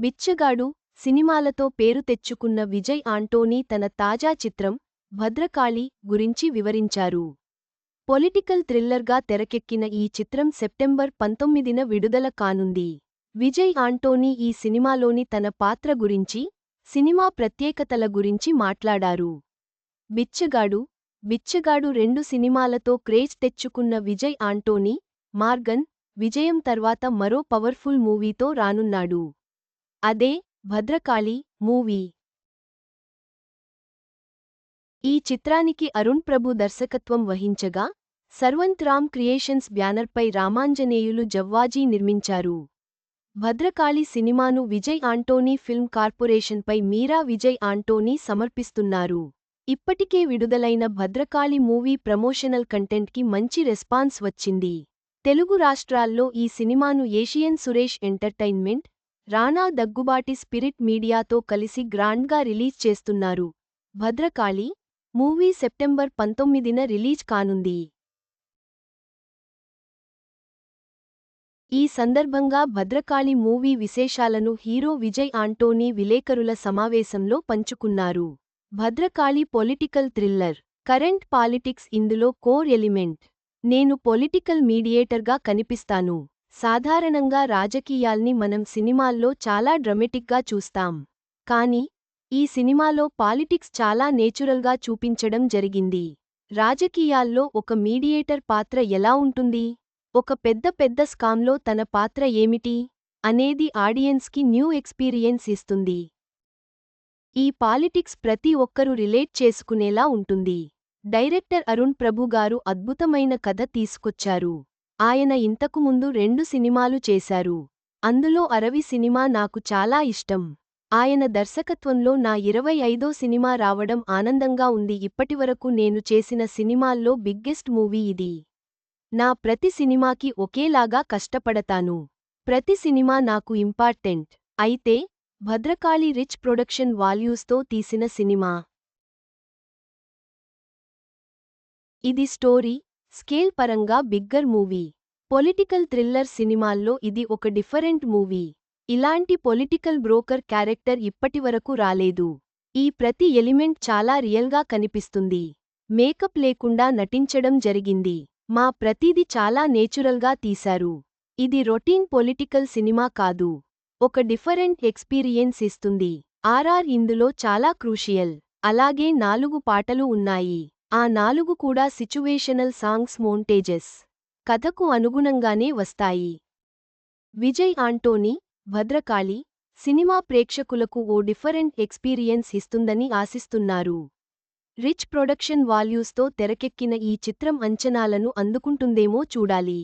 బిచ్చగాడు సినిమాలతో పేరు తెచ్చుకున్న విజయ్ ఆంటోనీ తన తాజా చిత్రం భద్రకాళి గురించి వివరించారు. పొలిటికల్ థ్రిల్లర్గా తెరకెక్కిన ఈ చిత్రం సెప్టెంబర్ 19న విడుదల కానుంది. విజయ్ ఆంటోనీ ఈ సినిమాలోని తన పాత్ర గురించి, సినిమా ప్రత్యేకతల గురించి మాట్లాడారు. బిచ్చగాడు 2 సినిమాలతో క్రేజ్ తెచ్చుకున్న విజయ్ ఆంటోనీ, మార్గన్ విజయం తర్వాత మరో పవర్ఫుల్ మూవీతో రానున్నాడు. అదే భద్రకాళి మూవీ. ఈ చిత్రానికి అరుణ్ ప్రభు దర్శకత్వం వహించగా, సర్వంత్ రామ్ క్రియేషన్స్ బ్యానర్పై రామాంజనేయులు జవ్వాజీ నిర్మించారు. భద్రకాళి సినిమాను విజయ్ ఆంటోనీ ఫిల్మ్ కార్పొరేషన్పై మీరా విజయ్ ఆంటోనీ సమర్పిస్తున్నారు. ఇప్పటికే విడుదలైన భద్రకాళి మూవీ ప్రమోషనల్ కంటెంట్కి మంచి రెస్పాన్స్ వచ్చింది. తెలుగు రాష్ట్రాల్లో ఈ సినిమాను ఏషియన్ సురేష్ ఎంటర్టైన్మెంట్, రానా దగ్గుబాటి స్పిరిట్ మీడియాతో కలిసి గ్రాండ్గా రిలీజ్ చేస్తున్నారు. భద్రకాళి మూవీ సెప్టెంబర్ 19న రిలీజ్ కానుంది. ఈ సందర్భంగా భద్రకాళి మూవీ విశేషాలను హీరో విజయ్ ఆంటోనీ విలేకరుల సమావేశంలో పంచుకున్నారు. Bhadrakali political thriller. Current politics ఇందులో కోర్ ఎలిమెంట్. నేను పొలిటికల్ మీడియేటర్గా కనిపిస్తాను. సాధారణంగా రాజకీయాల్ని మనం సినిమాల్లో చాలా డ్రమెటిక్గా చూస్తాం. కానీ ఈ సినిమాలో పాలిటిక్స్ చాలా నేచురల్గా చూపించడం జరిగింది. రాజకీయాల్లో ఒక మీడియేటర్ పాత్ర ఎలా ఉంటుంది, ఒక పెద్ద స్కామ్లో తన పాత్ర ఏమిటి అనేది ఆడియన్స్కి న్యూ ఎక్స్పీరియన్స్ ఇస్తుంది. ఈ పాలిటిక్స్ ప్రతి ఒక్కరూ రిలేట్ చేసుకునేలా ఉంటుంది. డైరెక్టర్ అరుణ్ ప్రభు గారు అద్భుతమైన కథ తీసుకొచ్చారు. ఆయన ఇంతకుముందు 2 సినిమాలు చేశారు. అందులో అరవి సినిమా నాకు చాలా ఇష్టం. ఆయన దర్శకత్వంలో నా 25వ సినిమా రావడం ఆనందంగా ఉంది. ఇప్పటివరకు నేను చేసిన సినిమాల్లో బిగ్గెస్ట్ మూవీ ఇది. నా ప్రతి సినిమాకి ఒకేలాగా కష్టపడతాను. ప్రతి సినిమా నాకు ఇంపార్టెంట్. అయితే భద్రకాళి రిచ్ ప్రొడక్షన్ వాల్యూస్తో తీసిన సినిమా. ఇది స్టోరీ, స్కేల్ పరంగా బిగ్గర్ మూవీ. పొలిటికల్ థ్రిల్లర్ సినిమాల్లో ఇది ఒక డిఫరెంట్ మూవీ. ఇలాంటి పొలిటికల్ బ్రోకర్ క్యారెక్టర్ ఇప్పటివరకు రాలేదు. ఈ ప్రతి ఎలిమెంట్ చాలా రియల్గా కనిపిస్తుంది. మేకప్ లేకుండా నటించడం జరిగింది. మా ప్రతిదీ చాలా నేచురల్గా తీశారు. ఇది రొటీన్ పొలిటికల్ సినిమా కాదు. ఒక డిఫరెంట్ ఎక్స్పీరియన్స్ ఇస్తుంది. ఆర్ఆర్ ఇందులో చాలా క్రూషియల్. అలాగే 4 పాటలు ఉన్నాయి. ఆ 4 కూడా సిచ్యువేషనల్ సాంగ్స్ మోంటేజెస్. కథకు అనుగుణంగానే వస్తాయి. విజయ్ ఆంటోనీ భద్రకాళి సినిమా ప్రేక్షకులకు ఓ డిఫరెంట్ ఎక్స్పీరియన్స్ ఇస్తుందని ఆశిస్తున్నారు. రిచ్ ప్రొడక్షన్ వాల్యూస్తో తెరకెక్కిన ఈ చిత్రం అంచనాలను అందుకుంటుందేమో చూడాలి.